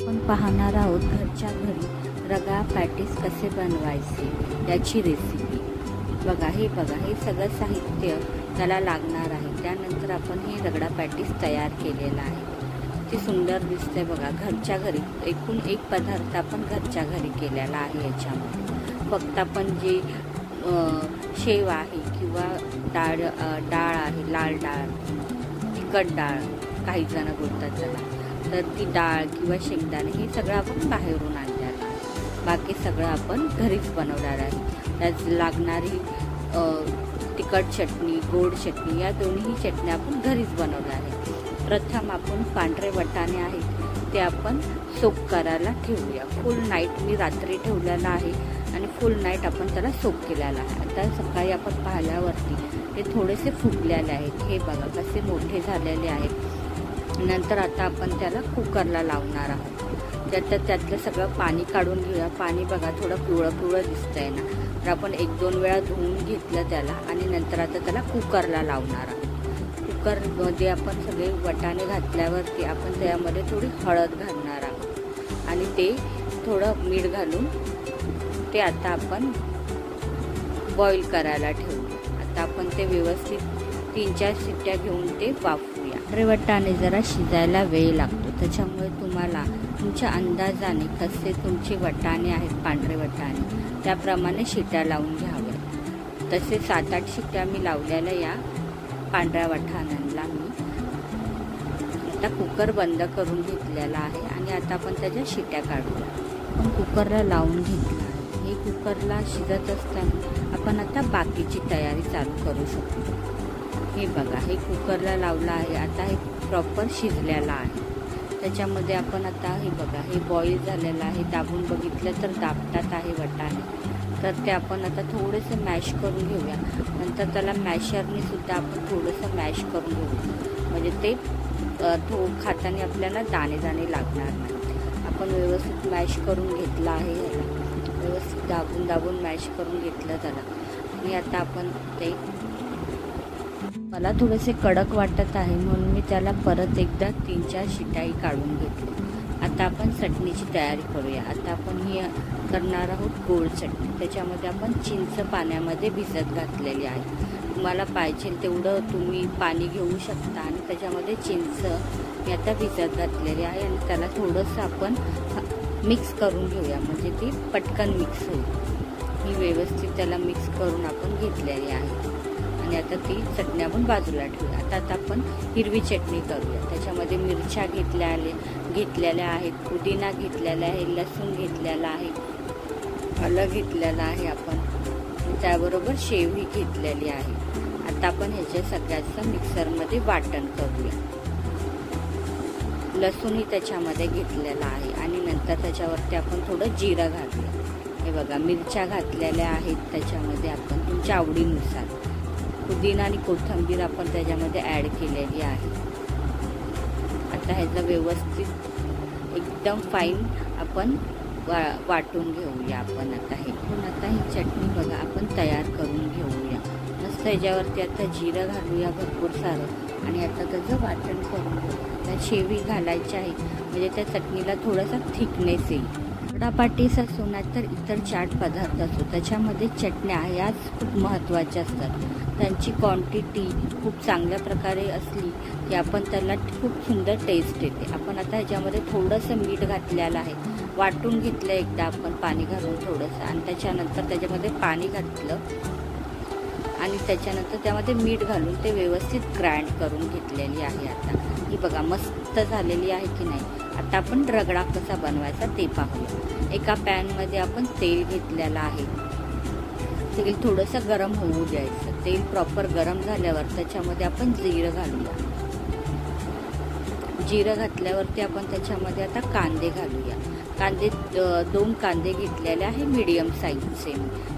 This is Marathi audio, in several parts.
आपण पाहणार आहोत घरच्या घरी रगडा पॅटीस कसे बनवायचे याची रेसिपी। बघा हे सगळं साहित्य त्याला लागणार आहे। त्यानंतर आपण हे रगडा पॅटीस तयार केलेला आहे। ते सुंदर दिसते बघा, घरच्या घरी एकूण एक पदार्थ आपण घरच्या घरी केलेला आहे। याच्यामध्ये फक्त आपण जे शेव आहे किंवा डाळ आहे, लाल डाळ, तिखट डाळ काही जण बोलतात त्याला, तर ती डाळ किंवा शेंगदाणे हे सगळं आपण बाहेरून आणलेलं आहे। बाकी सगळं आपण घरीच बनवणार आहे। त्यात लागणारी तिखट चटणी, गोड चटणी या दोन्ही चटण्या आपण घरीच बनवणार आहे। प्रथम आपण पांढरे वाटाणे आहेत ते आपण सोक करायला ठेवूया। फुल नाईट मी रात्री ठेवलेला आहे आणि फुल नाईट आपण त्याला सोक केलेला आहे। आता सकाळी आपण पाहिल्यावरती ते थोडेसे फुगलेले आहेत। हे बघा कसे मोठे झालेले आहेत। नंतर आता आपण त्याला कुकरला लावणार आहोत। त्यातलं सगळं पाणी काढून घेऊया। पाणी बघा थोडं पिवळं दिसतंय ना, तर आपण 1-2 वेळा धुवून घेतलं त्याला आणि नंतर आता त्याला कुकरला लावणार आहोत। कुकरमध्ये आपण सगळे वाटाणे घातल्यावरती आपण त्यामध्ये थोडी हळद घालणार आहोत आणि ते थोडं मीठ घालून ते आता आपण बॉईल करायला ठेवू। आता आपण ते व्यवस्थित 3-4 शिट्ट्या घेऊन ते वाफवूया। पांढरे वाटाणे जरा शिजायला वेळ लागतो, त्याच्यामुळे तुम्हाला तुमच्या अंदाजाने कसे तुमचे वाटाणे आहेत पांढरे वाटाणे त्याप्रमाणे शिट्ट्या लावून घ्याव्या। तसे 7-8 शिट्ट्या मी लावलेल्या या पांढऱ्या वाटाण्यांना मी आता कुकर बंद करून घेतलेला आहे आणि आता आपण त्याच्या शिट्ट्या काढूया। आपण कुकरला लावून घेतला आहे। हे कुकरला शिजत असताना आपण आता बाकीची तयारी चालू करू शकतो। हे बघा हे कुकरला लावलं आहे, आता हे प्रॉपर शिजलेलं आहे। त्याच्यामध्ये आपण आता हे बघा हे बॉईल झालेलं आहे। दाबून बघितलं तर दाबतात आहे वाटाणे, तर ते आपण आता थोडंसं मॅश करून घेऊया। नंतर त्याला मॅशरने सुद्धा आपण थोडंसं मॅश करून घेऊ, म्हणजे ते खाताना आपल्याला दाणे लागणार नाही। आपण व्यवस्थित मॅश करून घेतला आहे, याला व्यवस्थित दाबून मॅश करून घेतलं त्याला। आणि आता आपण ते मला थोडेसे कडक वाटत आहे म्हणून मी त्याला परत एकदा 3-4 शिट्ट्याही काढून घेतली। आता आपण चटणीची तयारी करूया। आता आपण ही करणार आहोत गोड चटणी। त्याच्यामध्ये आपण चिंच पाण्यामध्ये भिजत घातलेली आहे। तुम्हाला पाहिजे तेवढं तुम्ही पाणी घेऊ शकता आणि त्याच्यामध्ये चिंच मी आता भिजत घातलेली आहे आणि त्याला थोडंसं आपण मिक्स करून घेऊया, म्हणजे ती पटकन मिक्स होईल। ही व्यवस्थित त्याला मिक्स करून आपण घेतलेली आहे आणि आता ती चटणी आपण बाजूला ठेवूया। आता आपण हिरवी चटणी करूया। त्याच्यामध्ये मिरच्या घेतलेल्या आहेत, पुदिना घेतलेला आहे, लसूण घेतलेला आहे, आलं घेतलेलं आहे आपण, त्याबरोबर शेवही घेतलेली आहे। आता आपण ह्याच्या सगळ्याचं मिक्सरमध्ये वाटण करूया। लसूणही त्याच्यामध्ये घेतलेला आहे आणि नंतर त्याच्यावरती आपण थोडं जिरं घालूया। हे बघा मिरच्या घातलेल्या आहेत त्याच्यामध्ये आपण तुमच्या आवडीनुसार। पुदिना आणि कोथिंबीर आपण त्याच्यामध्ये ॲड केलेली आहे। आता ह्याचं व्यवस्थित एकदम फाईन आपण वाटून घेऊया आपण आता ही चटणी बघा आपण तयार करून घेऊया। मस्त ह्याच्यावरती आता जिरं घालूया भरपूर सारं आणि आता त्याचं वाटण करून घेऊया। त्यात शेवी घालायची आहे म्हणजे त्या चटणीला थोडासा थिकनेस येईल। रगडा पॅटीस असो नाहीतर इतर चाट पदार्थ असो, त्याच्यामध्ये चटण्या याच खूप महत्त्वाच्या असतात। त्यांची क्वांटिटी खूप चांगल्या प्रकारे असली की आपण त्याला खूप सुंदर टेस्ट येते। आपण आता ह्याच्यामध्ये थोडंसं मीठ घातलेलं आहे, वाटून घेतलं एकदा आपण पाणी घालून थोडंसं आणि त्याच्यानंतर त्याच्यामध्ये पाणी घातलं आणि त्याच्यानंतर त्यामध्ये मीठ घालून ते व्यवस्थित ग्राइंड करून घेतलेली आहे। आता ही बघा मस्त झालेली आहे की नाही। आता आपण रगडा कसा बनवायचा ते पाहूया। एका पॅनमध्ये आपण तेल घेतलेलं आहे। तेल थोडंसं गरम होऊ द्यायचं। तेल प्रॉपर गरम झाल्यावर त्याच्यामध्ये आपण जिरं घालूया। जिरं घातल्यावरती आपण त्याच्यामध्ये आता कांदे घालूया। 2 कांदे घेतलेले आहे मीडियम साईजचे,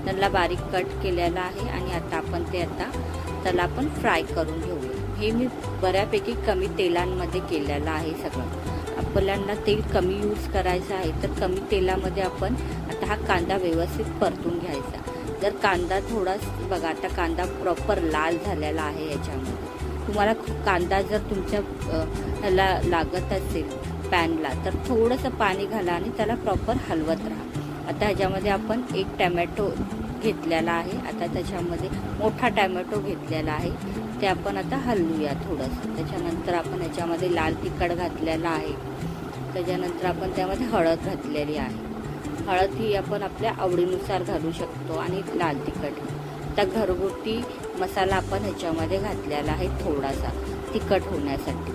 त्याला बारीक कट केलेला आहे आणि आता आपण त्याला आपण फ्राय करून घेऊया। हे मी बऱ्यापैकी कमी तेलांमध्ये केलेलं आहे सगळं। आपल्याला तेल कमी यूज करायचं आहे तर कमी तेलामध्ये आपण आता हा कांदा व्यवस्थित परतून घ्यायचा। जर कांदा थोडा बघा आता कांदा प्रॉपर लाल झालेला आहे याच्यामध्ये। तुम्हाला कांदा जर तुमच्या ह्याला लागत असेल पॅनला, तर थोडंसं पाणी घाला आणि त्याला प्रॉपर हलवत राहा. आता ह्याच्यामध्ये आपण एक टॅमॅटो घेतलेला आहे. आता त्याच्यामध्ये मोठा टॅमॅटो घेतलेला आहे, ते आपण आता हलवूया थोडंसं. त्याच्यानंतर आपण ह्याच्यामध्ये लाल तिखट घातलेला आहे. त्याच्यानंतर आपण त्यामध्ये हळद घातलेली आहे. हळद ही आपण आपल्या आवडीनुसार घालू शकतो आणि लाल तिखट. आता घरगुती मसाला आपण ह्याच्यामध्ये घातलेला आहे थोडासा तिखट होण्यासाठी.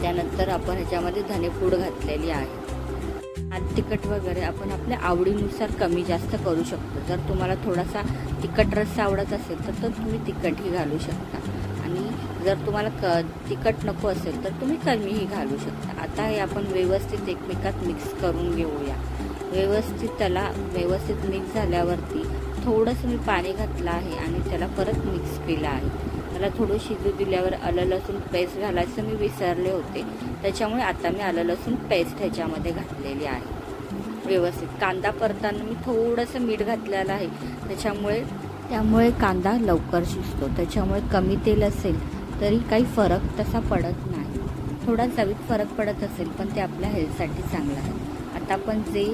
त्यानंतर आपण ह्याच्यामध्ये धनेपूड घातलेली आहे. लाल तिखट वगैरे आपण आपल्या आवडीनुसार कमी जास्त करू शकतो. जर तुम्हाला थोडासा तिखट रस्सा आवडत असेल तर तुम्ही तिखटही घालू शकता, आणि जर तुम्हाला तिखट नको असेल तर तुम्ही कमीही घालू शकता. आता हे आपण व्यवस्थित एकमेकात मिक्स करून घेऊया. त्याला व्यवस्थित मिक्स झाल्यावरती थोडंसं मी पाणी घातलं आहे आणि त्याला परत मिक्स केलं आहे. त्याला थोडं शिजू दिल्यावर आलं लसूण पेस्ट घालायचं मी विसरले होते, त्याच्यामुळे आता मी आलं लसूण पेस्ट ह्याच्यामध्ये घातलेली आहे. व्यवस्थित कांदा परताना मी थोडंसं मीठ घातलेलं आहे, त्यामुळे कांदा लवकर शिजतो. त्याच्यामुळे कमी तेल असेल तरी काही फरक तसा पडत नाही. थोडा चवीत फरक पडत असेल पण ते आपल्या हेल्थसाठी चांगलं आहे. आता आपण जे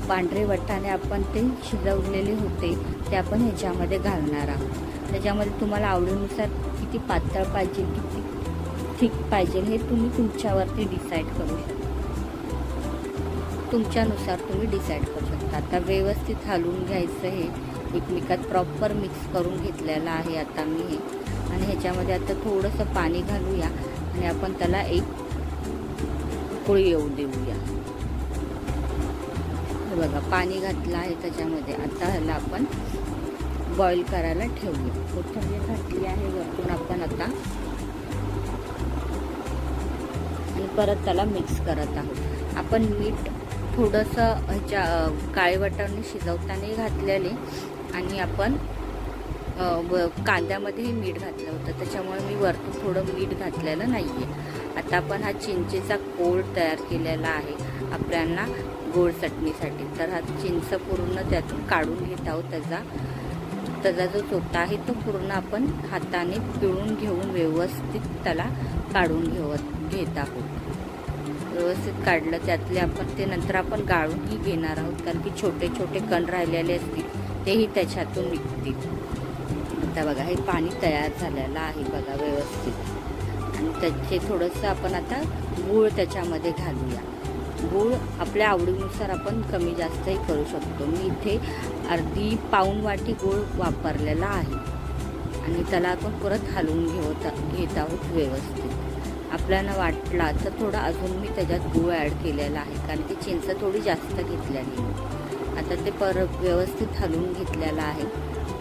पांढरे वाटाणे आपण ते शिजवलेले होते ते आपण ह्याच्यामध्ये घालणार आहोत. त्याच्यामध्ये तुम्हाला आवडीनुसार किती पातळ पाहिजे, किती थिक पाहिजे हे तुम्ही तुमच्यावरती डिसाईड करू शकता. तुमच्यानुसार तुम्ही डिसाईड करू शकता. आता व्यवस्थित हलवून घ्यायचं. हे एकमेकात प्रॉपर मिक्स करून घेतलेलं आहे आता मी हे. आणि ह्याच्यामध्ये आता थोडंसं पाणी घालूया आणि आपण त्याला एक उकळी येऊ देऊया. हे बघा पाणी घातलं आहे त्याच्यामध्ये. आता ह्याला आपण बॉईल करायला ठेवूया. कोथिंबीर घातली आहे वरतून आपण आता, आणि परत त्याला मिक्स करत आहोत. आपण मीठ थोडंसं ह्याच्या काळे वाटाणे शिजवताना घातलेले, आणि आपण कांद्यामध्येही मीठ घातलं होतं, त्याच्यामुळे मी वरतून थोडं मीठ घातलेलं नाही आहे. आता आपण हा चिंचेचा कोळ तयार केलेला आहे आपल्याला गोड चटणीसाठी. तर हा चिंच पूर्ण त्यातून काढून घेत आहोत. त्याचा जो चोथा आहे तो पूर्ण आपण हाताने पिळून घेऊन व्यवस्थित त्याला काढून घेत आहोत. व्यवस्थित काढलं त्यातले आपण ते नंतर आपण गाळूनही घेणार आहोत, कारण की छोटे छोटे कण राहिलेले असतील तेही त्याच्यातून निघतील. आता बघा हे पाणी तयार झालेलं आहे बघा व्यवस्थित. आणि त्याचे थोडंसं आपण आता गूळ त्याच्यामध्ये घालूया. गूळ आपल्या आवडीनुसार आपण कमी जास्तही करू शकतो. मी इथे अर्धी पाऊण वाटी गूळ वापरलेला आहे, आणि त्याला आपण परत हलवून घेत आहोत व्यवस्थित. आपल्याला वाटला तर थोडा अजून मी त्याच्यात गूळ ॲड केलेला आहे, कारण की चिंच थोडी जास्त घेतलेली. आता ते परत व्यवस्थित हलवून घेतलेलं आहे.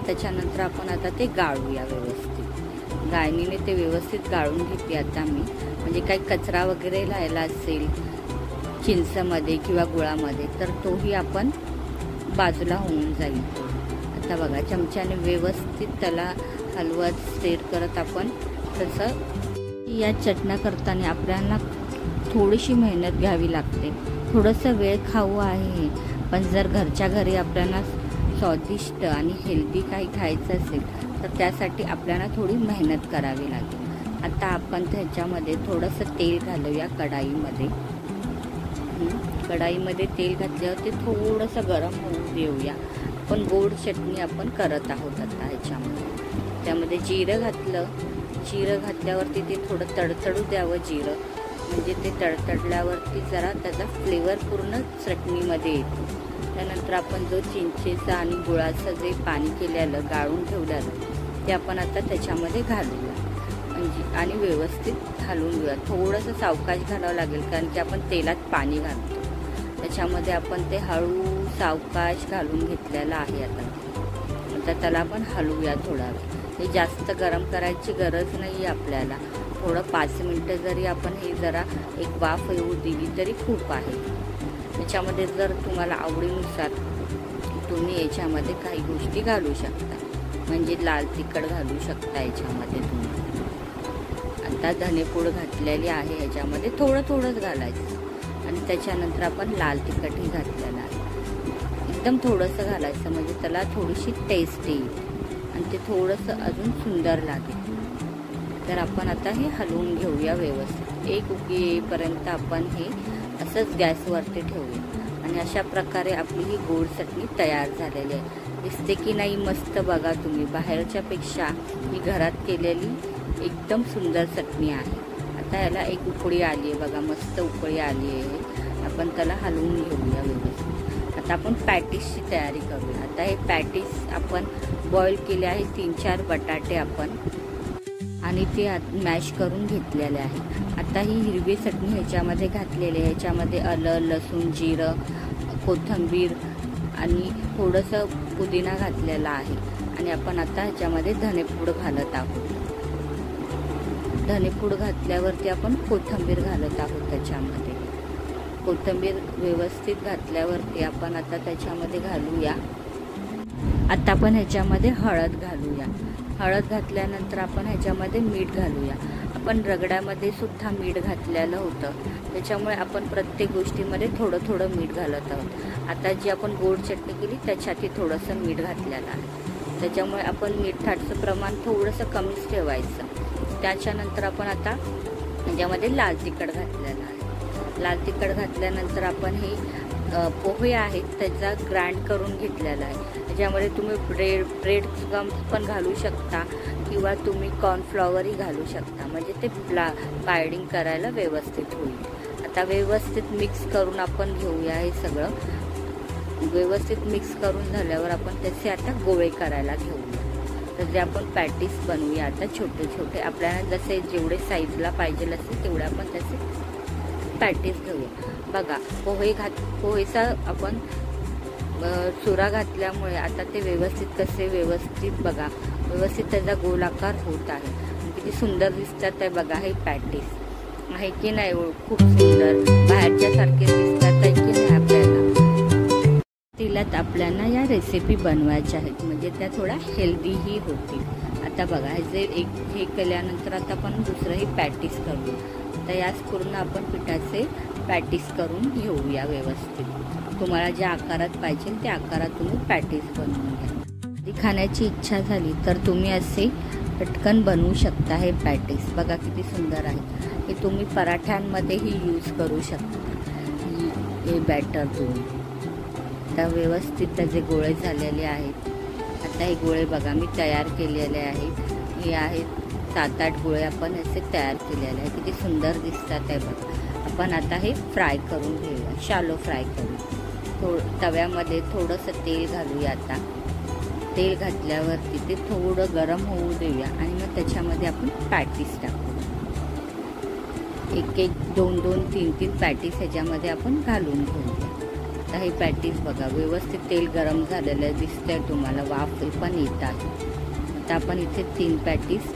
त्याच्यानंतर आपण आता ते गाळूया व्यवस्थित. गाळणीने ते व्यवस्थित गाळून घेते आता मी, म्हणजे काही कचरा वगैरे राहिला असेल चिंचमध्ये किंवा गुळामध्ये तर तोही आपण बाजूला होऊन जाईल. आता बघा चमच्याने व्यवस्थित त्याला हलवत स्टेर करत आपण तसं. या चटण्या करताना आपल्याला थोडीशी मेहनत घ्यावी लागते. थोडंसं वेळ खाऊ आहे, पण जर घरच्या घरी आपल्याला स्वादिष्ट आणि हेल्दी काही खायचं असेल तर त्यासाठी आपल्याला थोडी मेहनत करावी लागेल. आता आपण त्याच्यामध्ये थोडंसं तेल घालूया कढाईमध्ये. कढाईमध्ये तेल घातल्यावर ते थोडंसं गरम होऊ देऊया. पण गोड चटणी आपण करत आहोत आता ह्याच्यामध्ये. त्यामध्ये जिरं घातलं. जिरं घातल्यावरती ते थोडं तडतडू द्यावं जिरं, म्हणजे ते तडतडल्यावरती जरा त्याचा फ्लेवर पूर्ण चटणीमध्ये येतो. त्यानंतर आपण जो चिंचेचा आणि गुळाचं जे पाणी केलेलं गाळून ठेवलेलं ते आपण आता त्याच्यामध्ये घालूया, म्हणजे आणि व्यवस्थित घालून घेऊया. थोडंसं सावकाश घालावं लागेल, कारण की आपण तेलात पाणी घालतो. त्याच्यामध्ये आपण ते हळू सावकाश घालून घेतलेलं आहे. आता त्याला आपण हलवूया थोडा वेळ. हे जास्त गरम करायची गरज नाही आपल्याला. थोडं 5 मिनटं जरी आपण हे जरा एक वाफ येऊ दिली तरी खूप आहे. याच्यामध्ये जर तुम्हाला आवडीनुसार तुम्ही याच्यामध्ये काही गोष्टी घालू शकता, म्हणजे लाल तिखट घालू शकता याच्यामध्ये तुम्ही. आता धनेपूड घातलेली आहे याच्यामध्ये, थोडंच घालायचं. आणि त्याच्यानंतर आपण लाल तिखटही घातलेलं आहे. एकदम थोडंसं घालायचं, म्हणजे त्याला थोडीशी टेस्ट येईल आणि ते थोडंसं अजून सुंदर लागेल. तर आपण आता हे हलवून घेऊया व्यवस्थित. एक उकळी येईपर्यंत आपण हे असंच गॅसवरती ठेवूया आणि अशा प्रकारे आपली ही गोड चटणी तयार झालेली आहे। दिसते की नाही मस्त बघा तुम्ही, बाहेरच्या पेक्षा ही घरात केलेली एकदम सुंदर चटणी आहे। आता याला एक उकळी आली आहे बघा, मस्त उकळी आली आहे। आपण त्याला हलवून घेऊया व्यवस्थित। आता आपण पॅटीसची तयारी करूया। आता हे पॅटीस आपण बॉईल केले आहे 3-4 बटाटे आपण आणि ते मॅश करून घेतलेले आहे। आता ही हिरवी चटणी ह्याच्यामध्ये घातलेली आहे। ह्याच्यामध्ये आलं, लसूण, जिरं, कोथिंबीर आणि थोडंसं पुदिना घातलेला आहे आणि आपण आता ह्याच्यामध्ये धनेपूड घालत आहोत। धनेपूड घातल्यावरती आपण कोथिंबीर घालत आहोत। त्याच्यामध्ये कोथिंबीर व्यवस्थित घातल्यावरती आपण आता त्याच्यामध्ये घालूया। आता आपण ह्याच्यामध्ये हळद घालूया। हळद घातल्यानंतर आपण ह्याच्यामध्ये मीठ घालूया। आपण रगड्यामध्ये सुद्धा मीठ घातलेलं होतं, त्याच्यामुळे आपण प्रत्येक गोष्टीमध्ये थोडं थोडं मीठ घालत आहोत। आता जी आपण गोड चटणी केली त्याच्यातही थोडंसं मीठ घातलेलं आहे, त्याच्यामुळे आपण मिठाचं प्रमाण थोडंसं कमीच ठेवायचं। त्याच्यानंतर आपण आता ह्याच्यामध्ये लाल तिखट घातलेलं आहे। लाल तिखट घातल्यानंतर आपण हे पोहे आहेत त्याचा ग्राइंड करून घेतलेला आहे। त्याच्यामध्ये तुम्ही ब्रेड पण घालू शकता किंवा तुम्ही कॉर्नफ्लॉवरही घालू शकता, म्हणजे ते बाइंडिंग करायला व्यवस्थित होईल। आता व्यवस्थित मिक्स करून आपण घेऊया। हे सगळं व्यवस्थित मिक्स करून झाल्यावर आपण त्याचे आता गोळे करायला घेऊया। तर जे आपण पॅटीस बनवूया आता छोटे छोटे, आपल्याला जसे जेवढे साईजला पाहिजे असेल तेवढे आपण त्याचे पॅटीस घेऊया। बघा पोहेचा आपण चुरा घातल्यामुळे आता ते व्यवस्थित बघा व्यवस्थित त्याचा गोलाकार होत आहे। किती सुंदर दिसतात आहे बघा हे पॅटीस आहे की नाही, खूप सुंदर बाहेरच्या सारखे दिसतात आहे की नाही। आपल्याला तिलाच आपल्याला या रेसिपी बनवायच्या आहेत, म्हणजे त्या थोड्या हेल्दीही होतील। आता बघा हे केल्यानंतर आता आपण दुसरंही पॅटीस करू। तर याच पूर्ण आपण पिठाचे पॅटीस करून घेऊया व्यवस्थित। तुम्हाला ज्या आकारात पाहिजे त्या आकारात तुम्ही पॅटीस बनवून घ्या। ती खाण्याची इच्छा झाली तर तुम्ही असे पटकन बनवू शकता। हे पॅटीस बघा किती सुंदर आहे। हे तुम्ही पराठ्यांमध्येही यूज करू शकता हे बॅटर तुम्ही। आता व्यवस्थित त्याचे गोळे झालेले आहेत। आता हे गोळे बघा मी तयार केलेले आहेत। हे आहेत 7-8 गोळे आपण असे तयार केलेले आहेत। किती सुंदर दिसतात आहे बघा। आपण आता हे फ्राय करून घेऊया, शालो फ्राय करू। तव्यामध्ये थोडंसं तेल घालूया। आता तेल घातल्यावरती ते थोडं गरम होऊ देऊया आणि मग त्याच्यामध्ये आपण पॅटीस टाकू। 1-1, 2-2, 3-3 पॅटीस ह्याच्यामध्ये आपण घालून घेऊया। आता हे पॅटीस बघा व्यवस्थित तेल गरम झालेलं दिसतंय तुम्हाला, वाफ पण येत आहे। आता आपण इथे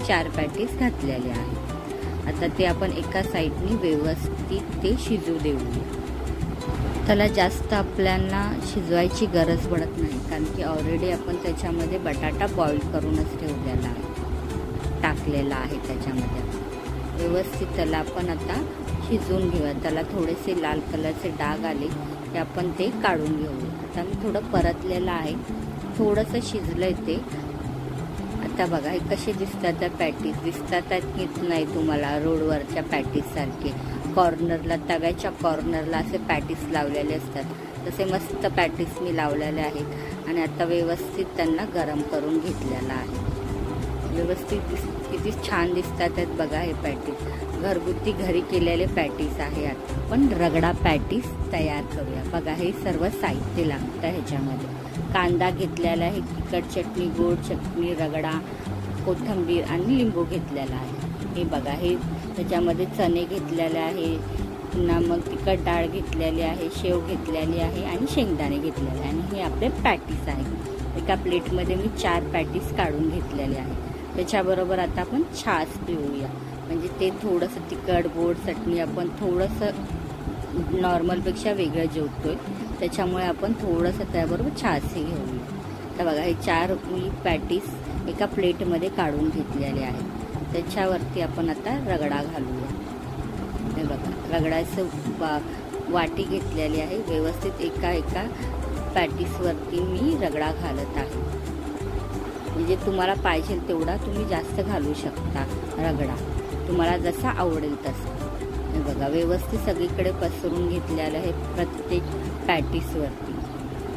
4 पॅटीस घातलेले आहेत। आता ते आपण एका साईडनी व्यवस्थित ते शिजू देऊया। त्याला जास्त आपल्याला शिजवायची गरज पडत नाही, कारण की ऑलरेडी आपण त्याच्यामध्ये बटाटा बॉईल करूनच ठेवलेला आहे, टाकलेला आहे त्याच्यामध्ये। व्यवस्थित त्याला आपण आता शिजवून घेऊया। त्याला थोडेसे लाल कलरचे डाग आले की आपण ते काढून घेऊया। आता मी थोडं परतलेलं आहे, थोडंसं शिजलंय ते। आता बघा हे कसे दिसतात पॅटीस, दिसतात की नाही तुम्हाला रोडवरच्या पॅटीस सारखे? कॉर्नरला तव्याच्या कॉर्नरला असे पॅटीस लावलेले असतात, तसे मस्त पॅटीस मी लावलेले आहेत आणि आता व्यवस्थित त्यांना गरम करून घेतलेला आहे। व्यवस्थित किती छान दिसतात आहेत बघा हे पॅटीस। घरगुती घरी केलेले पॅटीस आहे। आता आपण रगडा पॅटीस तयार करूया। बघा हे सर्व साहित्य लागतं ह्याच्यामध्ये। कांदा घेतलेला आहे, तिखट चटणी, गोड चटणी, रगडा, कोथिंबीर आणि लिंबू घेतलेला आहे। हे बघा हे त्याच्यामध्ये चणे घेतलेले आहे, पुन्हा मग तिखट डाळ घेतलेली आहे, शेव घेतलेली आहे आणि शेंगदाणे घेतलेले आहे आणि हे आपले पॅटीस आहे। एका प्लेटमध्ये मी 4 पॅटीस काढून घेतलेले आहे। त्याच्याबरोबर आता आपण छास पिऊया, म्हणजे ते थोडंसं तिखट गोड चटणी आपण थोडंसं नॉर्मलपेक्षा वेगळं जेवतोय, त्याच्यामुळे आपण थोडंसं त्याबरोबर छासही घेऊया। तर बघा हे 4 मी पॅटीस एका प्लेटमध्ये काढून घेतलेले आहेत। त्याच्यावरती आपण आता रगडा घालूया। हे बघा रगडाचं वाटी घेतलेली आहे। व्यवस्थित एका पॅटीसवरती मी रगडा घालत आहे, म्हणजे तुम्हाला पाहिजे तेवढा तुम्ही जास्त घालू शकता रगडा, तुम्हाला जसा आवडेल तसा। हे बघा व्यवस्थित सगळीकडे पसरून घेतलेलं आहे प्रत्येक पॅटीसवरती.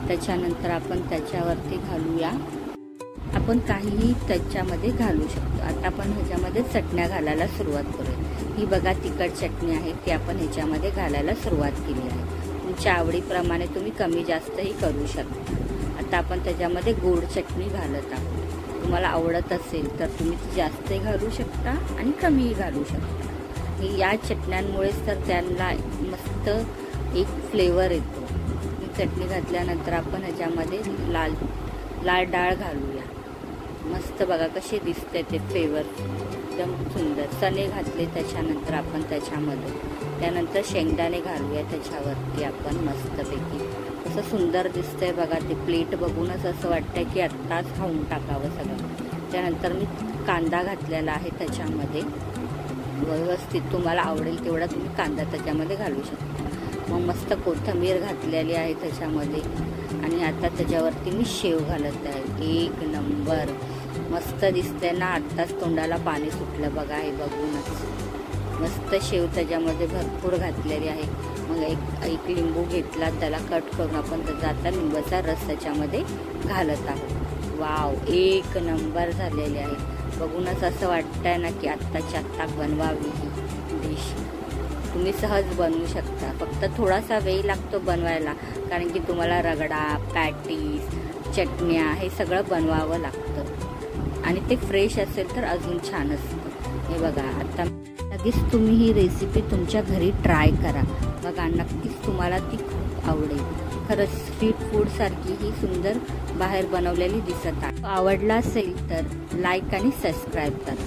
त्याच्यानंतर आपण त्याच्यावरती घालूया, आपण काहीही त्याच्यामध्ये घालू शकतो. आता आपण ह्याच्यामध्ये चटण्या घालायला सुरुवात करूया. ही बघा तिखट चटणी आहे, ती आपण ह्याच्यामध्ये घालायला सुरुवात केली आहे. तुमच्या आवडीप्रमाणे तुम्ही कमी जास्तही करू शकता. आता आपण त्याच्यामध्ये गोड चटणी घालत आहोत. तुम्हाला आवडत असेल तर तुम्ही ती जास्तही घालू शकता आणि कमीही घालू शकता. या चटण्यांमुळेच तर त्यांना मस्त एक फ्लेवर येतो. ही चटणी घातल्यानंतर आपण ह्याच्यामध्ये लाल डाळ घालूया. मस्त बघा कसे दिसते ते फ्लेवर, एकदम सुंदर. चणे घातले त्याच्यानंतर आपण त्याच्यामध्ये, त्यानंतर शेंगदाणे घालूया त्याच्यावरती आपण मस्तपैकी. कसं सुंदर दिसतंय बघा ते. प्लेट बघूनच असं वाटतंय की आत्ताच खाऊन टाकावं सगळं. त्यानंतर मी कांदा घातलेला आहे त्याच्यामध्ये. व्यवस्थित तुम्हाला आवडेल तेवढा तुम्ही कांदा त्याच्यामध्ये घालू शकता. मग मस्त कोथिंबीर घातलेली आहे त्याच्यामध्ये. आणि आता त्याच्यावरती मी शेव घालत आहे. एक नंबर मस्त दिसतंय ना. आत्ताच तोंडाला पाणी सुटलं बघा हे बघूनच. मस्त शेव त्याच्यामध्ये भरपूर घातलेली आहे. मग एक लिंबू घेतला, त्याला कट करून आपण त्याचा आता लिंबाचा रस त्याच्यामध्ये घालत आहोत. वाव, एक नंबर झालेले आहे. बघूनच असं वाटतंय ना की आत्ताच्या आत्ता बनवावी ही डिश. तुम्ही सहज बनवू शकता. फक्त थोडासा वेळ लागतो बनवायला, कारण की तुम्हाला रगडा, पॅटीस, चटण्या हे सगळं बनवावं लागतं. आणि ते फ्रेश असेल तर अजून छान असतं. हे बघा आता लगेच तुम्ही ही रेसिपी तुमच्या घरी ट्राय करा बघा. नक्कीच तुम्हाला ती खूप आवडेल. खरंच स्ट्रीट फूड सारखी ही सुंदर बाहेर बनवलेली दिसत आहे. आवडला असेल तर लाईक आणि सबस्क्राईब करा.